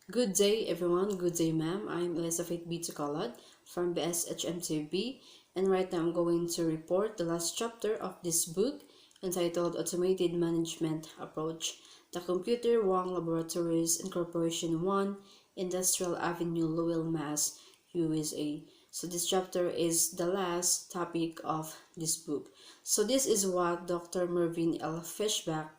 Good day, everyone. Good day, ma'am. I'm Elaiza Taculod from BSHMTB, and right now I'm going to report the last chapter of this book entitled Automated Management Approach, the Computer Wang Laboratories Incorporation 1, Industrial Avenue, Lowell, Mass., USA. So this chapter is the last topic of this book. So this is what Dr. Mervyn L. Fishback,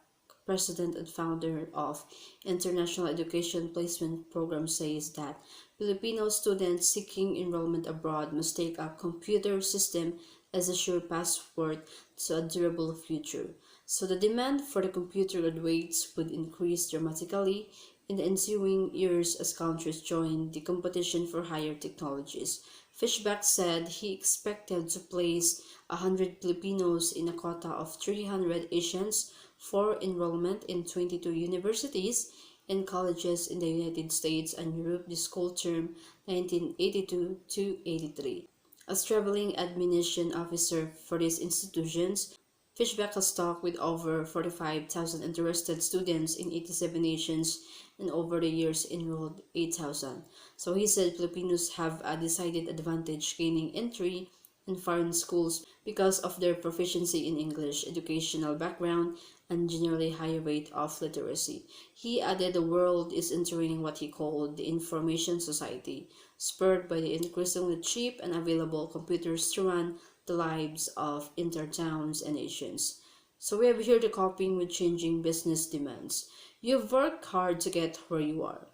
president and founder of International Education Placement Program, says that Filipino students seeking enrollment abroad must take a computer system as a sure passport to a durable future. So the demand for the computer graduates would increase dramatically in the ensuing years as countries join the competition for higher technologies. Fishback said he expected to place 100 Filipinos in a quota of 300 Asians for enrollment in 22 universities and colleges in the United States and Europe this school term 1982 to 83. As traveling admission officer for these institutions, Fishback has talked with over 45,000 interested students in 87 nations and over the years enrolled 8,000. So he said Filipinos have a decided advantage gaining entry in foreign schools because of their proficiency in English, educational background, and generally high rate of literacy. He added the world is entering what he called the information society, spurred by the increasingly cheap and available computers to run the lives of entire towns and nations. So we have here the coping with changing business demands. You've worked hard to get where you are.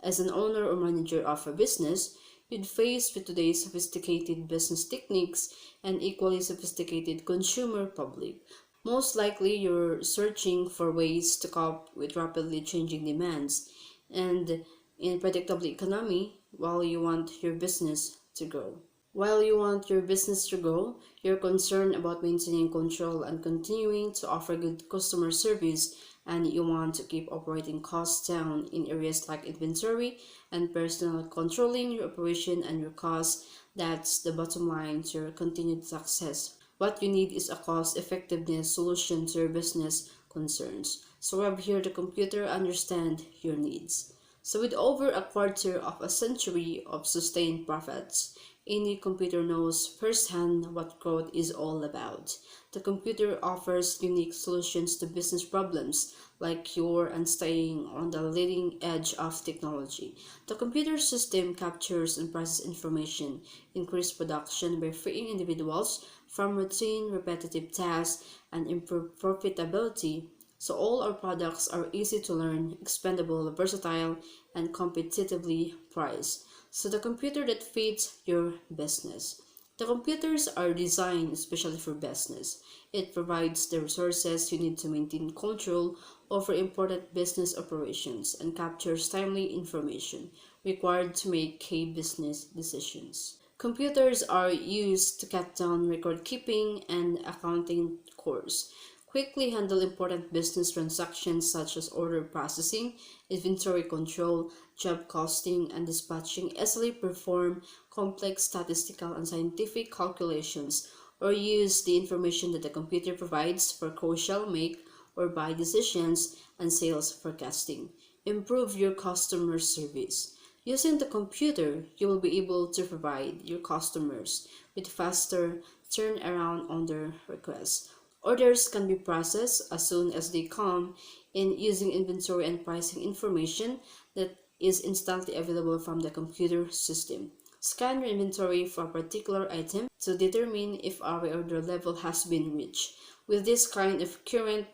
As an owner or manager of a business, you'd face with today's sophisticated business techniques and equally sophisticated consumer public. Most likely, you're searching for ways to cope with rapidly changing demands and in predictable economy while you want your business to grow. While you want your business to grow, you're concerned about maintaining control and continuing to offer good customer service, and you want to keep operating costs down in areas like inventory and personnel, controlling your operation and your costs. That's the bottom line to your continued success. What you need is a cost-effectiveness solution to your business concerns. So we have here the computer understand your needs. So with over a quarter of a century of sustained profits, any computer knows firsthand what growth is all about. The computer offers unique solutions to business problems like cure and staying on the leading edge of technology. The computer system captures and processes information, increase production by freeing individuals from routine, repetitive tasks, and improve profitability. So all our products are easy to learn, expendable, versatile, and competitively priced. So the computer that fits your business. The computers are designed especially for business. It provides the resources you need to maintain control over important business operations and captures timely information required to make key business decisions. Computers are used to cut down record keeping and accounting chores, quickly handle important business transactions such as order processing, inventory control, job costing, and dispatching, easily perform complex statistical and scientific calculations, or use the information that the computer provides for crucial make or buy decisions and sales forecasting. Improve your customer service. Using the computer, you will be able to provide your customers with faster turnaround on their requests. Orders can be processed as soon as they come in using inventory and pricing information that is instantly available from the computer system. Scan your inventory for a particular item to determine if our order level has been reached. With this kind of current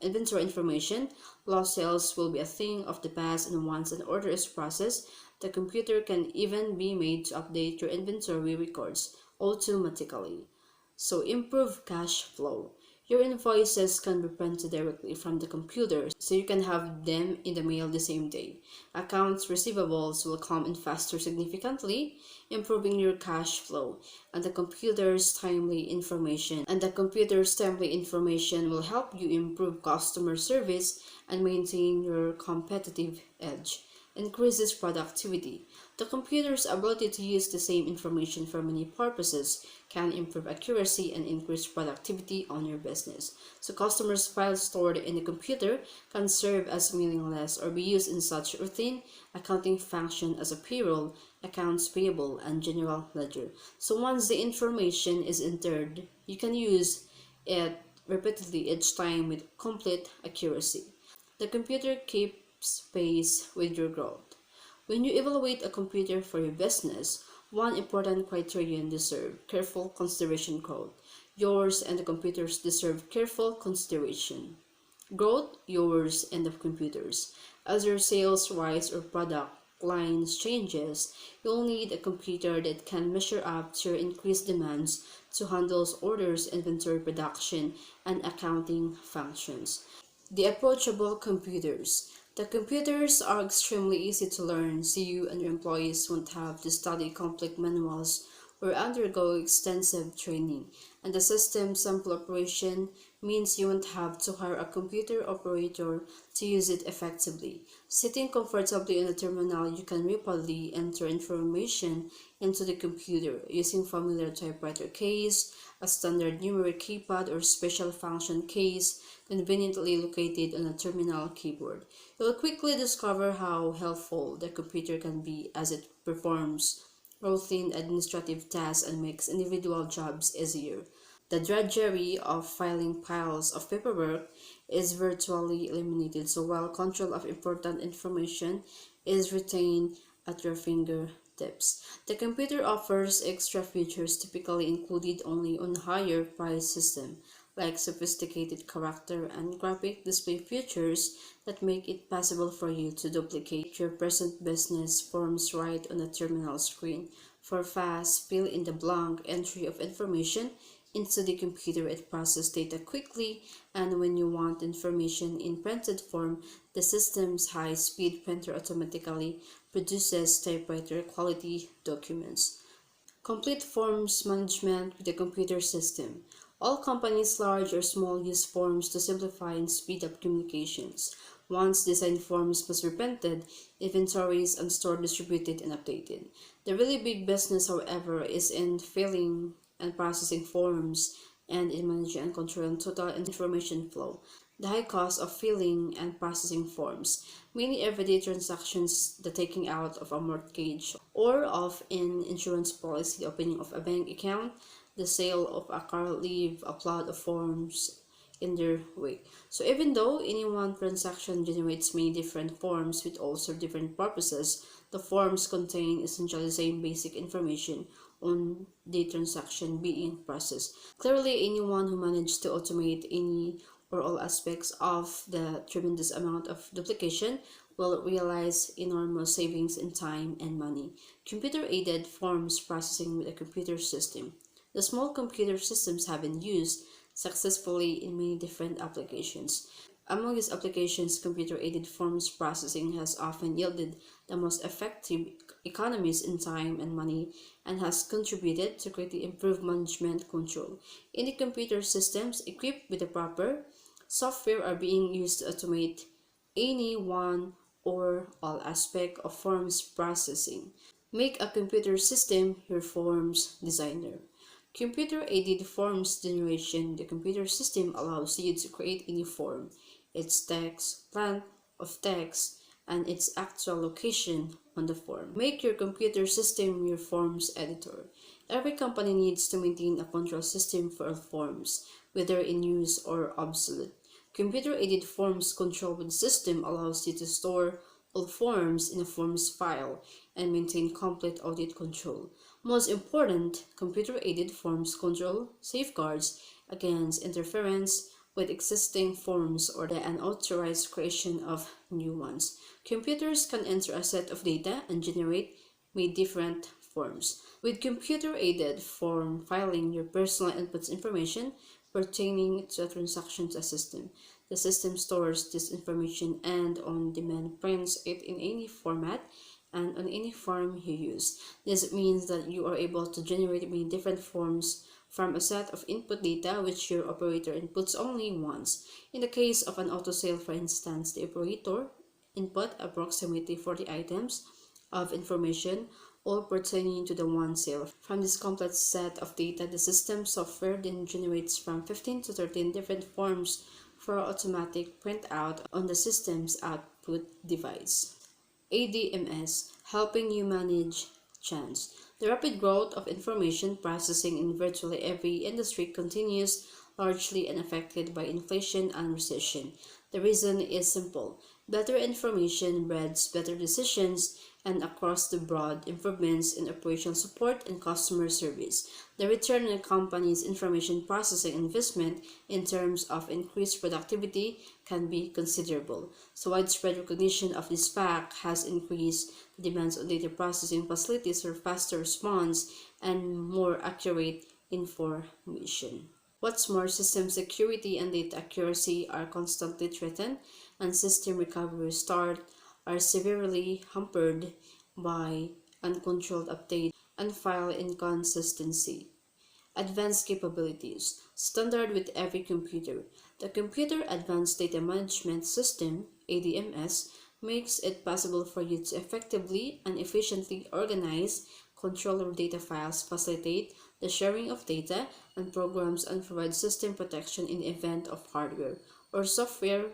inventory information, lost sales will be a thing of the past, and once an order is processed, the computer can even be made to update your inventory records automatically. So improve cash flow. Your invoices can be printed directly from the computer, so you can have them in the mail the same day. Accounts receivables will come in faster significantly, improving your cash flow, and the computer's timely information. Will help you improve customer service and maintain your competitive edge. increases productivity. The computer's ability to use the same information for many purposes can improve accuracy and increase productivity on your business. So customers' files stored in the computer can serve as meaningless or be used in such routine accounting function as a payroll, accounts payable, and general ledger. So once the information is entered, you can use it repeatedly each time with complete accuracy. The computer keeps pace with your growth. When you evaluate a computer for your business, one important criterion deserves careful consideration. Growth. Yours and the computers deserve careful consideration. Growth, yours and the computers. As your sales rise or product lines changes, you'll need a computer that can measure up to your increased demands to handle orders, inventory production, and accounting functions. The approachable computers. The computers are extremely easy to learn, so you and your employees won't have to study complex manuals or undergo extensive training. And the system's simple operation means you won't have to hire a computer operator to use it effectively. Sitting comfortably in a terminal, you can rapidly enter information into the computer using familiar typewriter keys, a standard numeric keypad, or special function keys conveniently located on a terminal keyboard. You'll quickly discover how helpful the computer can be as it performs routine administrative tasks and makes individual jobs easier. The drudgery of filing piles of paperwork is virtually eliminated, so while control of important information is retained at your fingertips. The computer offers extra features typically included only on higher price systems, like sophisticated character and graphic display features that make it possible for you to duplicate your present business forms right on a terminal screen. For fast, fill-in-the-blank entry of information into the computer, it processes data quickly, and when you want information in printed form, the system's high-speed printer automatically produces typewriter-quality documents. Complete forms management with the computer system. All companies, large or small, use forms to simplify and speed up communications. Once designed forms must be printed, inventories and stored, distributed, and updated. The really big business, however, is in filling and processing forms and in managing and controlling total information flow. The high cost of filling and processing forms. Many everyday transactions, the taking out of a mortgage or of an insurance policy, the opening of a bank account, the sale of a car, leave a flood of forms in their wake. So even though any one transaction generates many different forms with also different purposes, the forms contain essentially the same basic information on the transaction being processed. Clearly, anyone who managed to automate any or all aspects of the tremendous amount of duplication will realize enormous savings in time and money. Computer-aided forms processing with a computer system. The small computer systems have been used successfully in many different applications. Among these applications, computer-aided forms processing has often yielded the most effective economies in time and money and has contributed to greatly improved management control. Any computer systems equipped with the proper software are being used to automate any one or all aspect of forms processing. Make a computer system your forms designer. Computer-aided forms generation. The computer system allows you to create any form, its text, length of text, and its actual location on the form. Make your computer system your forms editor. Every company needs to maintain a control system for all forms, whether in use or obsolete. Computer-aided forms control system allows you to store all forms in a forms file and maintain complete audit control. Most important, computer-aided forms control safeguards against interference with existing forms or the unauthorized creation of new ones. Computers can enter a set of data and generate many different forms. With computer-aided form filing, your personal inputs information pertaining to a transaction to a system. The system stores this information and on-demand prints it in any format and on any form you use. This means that you are able to generate many different forms from a set of input data which your operator inputs only once. In the case of an auto sale, for instance, the operator input approximately 40 items of information, all pertaining to the one sale. From this complex set of data, the system software then generates from 15 to 13 different forms for automatic printout on the system's output device. ADMS, helping you manage chance. The rapid growth of information processing in virtually every industry continues, largely unaffected by inflation and recession. The reason is simple. Better information breeds better decisions and across the board improvements in operational support and customer service. The return on a company's information processing investment in terms of increased productivity can be considerable. So widespread recognition of this fact has increased the demands on data processing facilities for faster response and more accurate information. What's more, system security and data accuracy are constantly threatened, and system recovery restart are severely hampered by uncontrolled update and file inconsistency. Advanced capabilities, standard with every computer. The Computer Advanced Data Management System, ADMS, makes it possible for you to effectively and efficiently organize, control your data files, facilitate the sharing of data and programs, and provide system protection in the event of hardware or software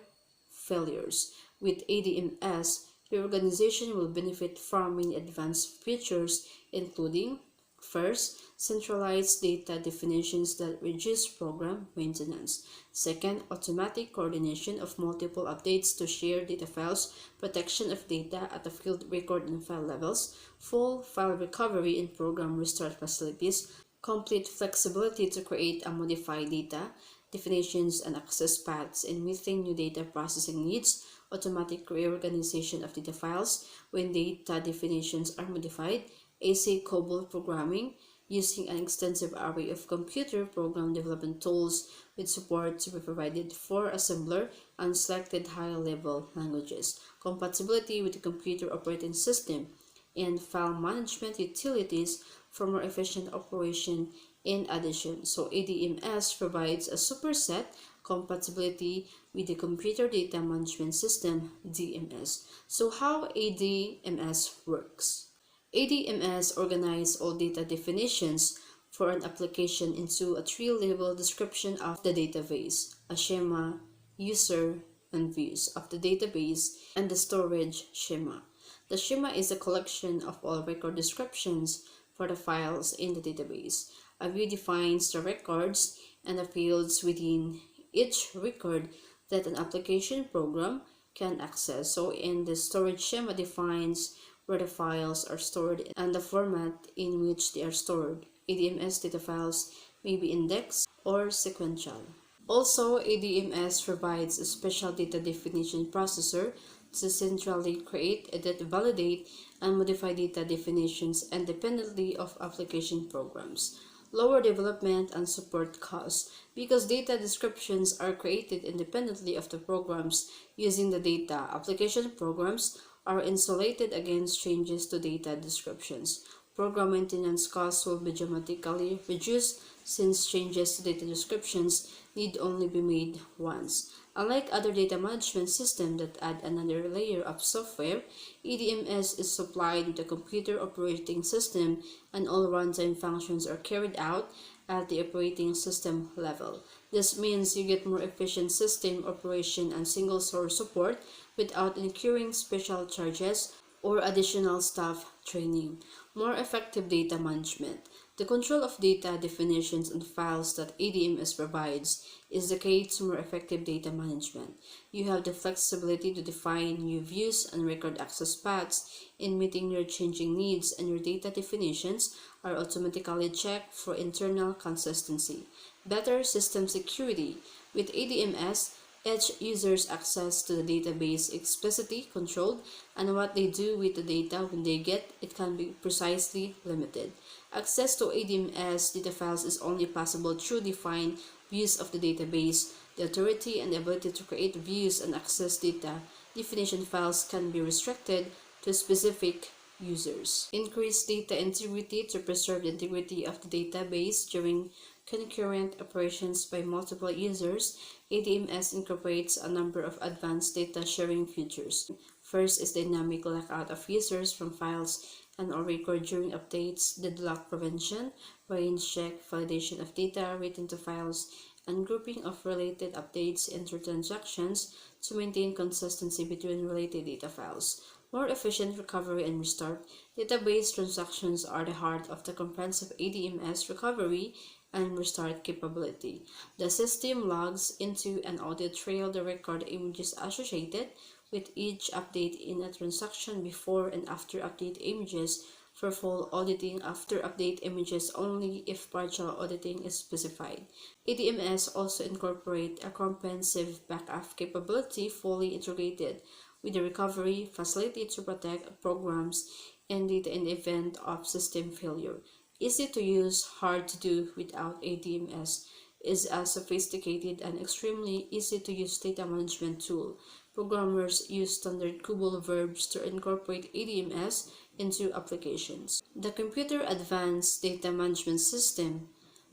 failures. With ADMS, your organization will benefit from many advanced features, including: first, centralized data definitions that reduce program maintenance. Second, automatic coordination of multiple updates to share data files, protection of data at the field record and file levels, full file recovery in program restart facilities, complete flexibility to create and modify data definitions and access paths in meeting new data processing needs, automatic reorganization of data files when data definitions are modified, AC COBOL programming using an extensive array of computer program development tools with support to be provided for assembler and selected high-level languages, compatibility with the computer operating system, and file management utilities for more efficient operation. In addition, so ADMS provides a superset compatibility with the Computer Data Management System, DMS. So how ADMS works? ADMS organizes all data definitions for an application into a three-level description of the database, a schema, user, and views of the database, and the storage schema. The schema is a collection of all record descriptions for the files in the database. A view defines the records and the fields within each record that an application program can access. So in the storage schema defines where the files are stored and the format in which they are stored. ADMS data files may be indexed or sequential. Also, ADMS provides a special data definition processor to centrally create, edit, validate, and modify data definitions independently of application programs. Lower development and support costs because data descriptions are created independently of the programs using the data. Application programs are insulated against changes to data descriptions. Program maintenance costs will be dramatically reduced since changes to data descriptions need only be made once. Unlike other data management systems that add another layer of software, EDMS is supplied with a computer operating system and all runtime functions are carried out at the operating system level. This means you get more efficient system operation and single source support without incurring special charges or additional staff training. More effective data management. The control of data definitions and files that ADMS provides is the key to more effective data management. You have the flexibility to define new views and record access paths in meeting your changing needs, and your data definitions are automatically checked for internal consistency. Better system security. With ADMS, each user's access to the database is explicitly controlled, and what they do with the data when they get it can be precisely limited. Access to ADMS data files is only possible through defined views of the database. The authority and the ability to create views and access data definition files can be restricted to specific users. Increase data integrity to preserve the integrity of the database during concurrent operations by multiple users. ADMS incorporates a number of advanced data sharing features. First is dynamic lockout of users from files and or record during updates, deadlock prevention, range check, validation of data written to files, and grouping of related updates into transactions to maintain consistency between related data files. More efficient recovery and restart. Database transactions are the heart of the comprehensive ADMS recovery and restart capability. The system logs into an audit trail the record images associated with each update in a transaction before and after update images for full auditing, after update images only if partial auditing is specified. ADMS also incorporate a comprehensive backup capability fully integrated with the recovery facility to protect programs and data in the event of system failure. Easy to use, hard to do without ADMS is a sophisticated and extremely easy to use data management tool. Programmers use standard COBOL verbs to incorporate ADMS into applications. The Computer Advanced Data Management System,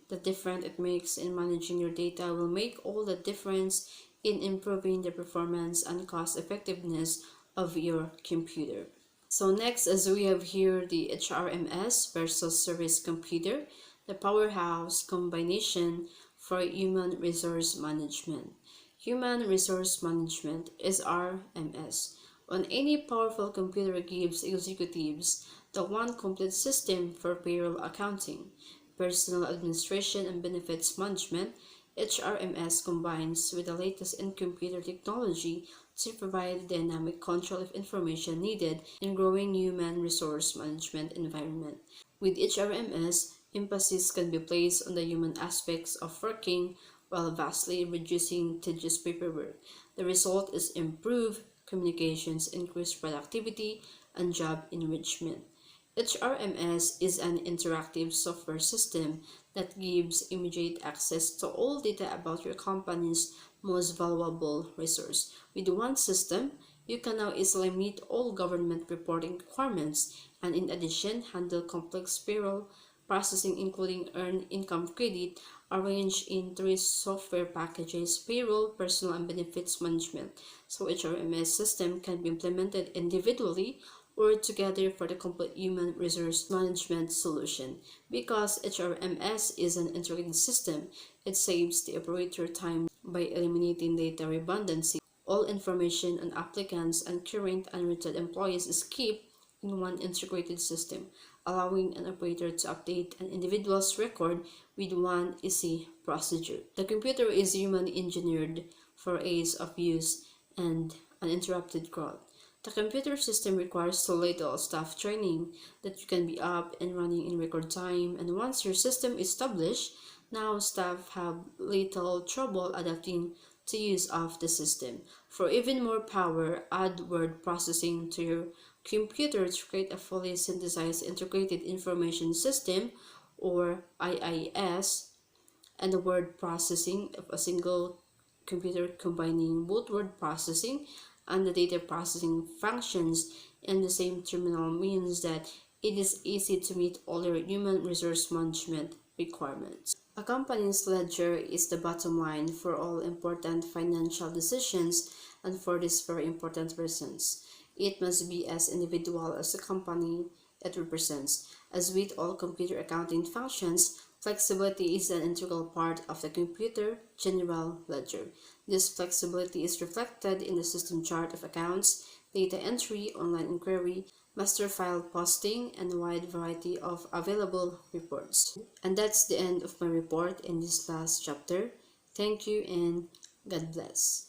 the difference it makes in managing your data will make all the difference in improving the performance and cost effectiveness of your computer. So next, as we have here the HRMS versus service computer, the powerhouse combination for human resource management. Human resource management is RMS. When any powerful computer gives executives the one complete system for payroll accounting, personal administration and benefits management, HRMS combines with the latest in computer technology to provide the dynamic control of information needed in growing human resource management environment. With HRMS, emphasis can be placed on the human aspects of working while vastly reducing tedious paperwork. The result is improved communications, increased productivity, and job enrichment. HRMS is an interactive software system that gives immediate access to all data about your company's most valuable resource. With one system, you can now easily meet all government reporting requirements and in addition handle complex payroll processing including earned income credit arranged in three software packages: payroll, personal and benefits management. So HRMS system can be implemented individually or together for the complete human resource management solution. Because HRMS is an integrated system, it saves the operator time by eliminating data redundancy. All information on applicants and current and retired employees is kept in one integrated system, allowing an operator to update an individual's record with one easy procedure. The computer is human engineered for ease of use and uninterrupted growth. The computer system requires so little staff training that you can be up and running in record time, and once your system is established, now staff have little trouble adapting to use of the system. For even more power, add word processing to your computer to create a fully synthesized integrated information system or IIS, and the word processing of a single computer combining both word processing and the data processing functions in the same terminal means that it is easy to meet all your human resource management requirements. A company's ledger is the bottom line for all important financial decisions and for this very important reasons. It must be as individual as the company it represents. As with all computer accounting functions, flexibility is an integral part of the computer general ledger. This flexibility is reflected in the system chart of accounts, data entry, online inquiry, master file posting, and a wide variety of available reports. And that's the end of my report in this last chapter. Thank you and God bless.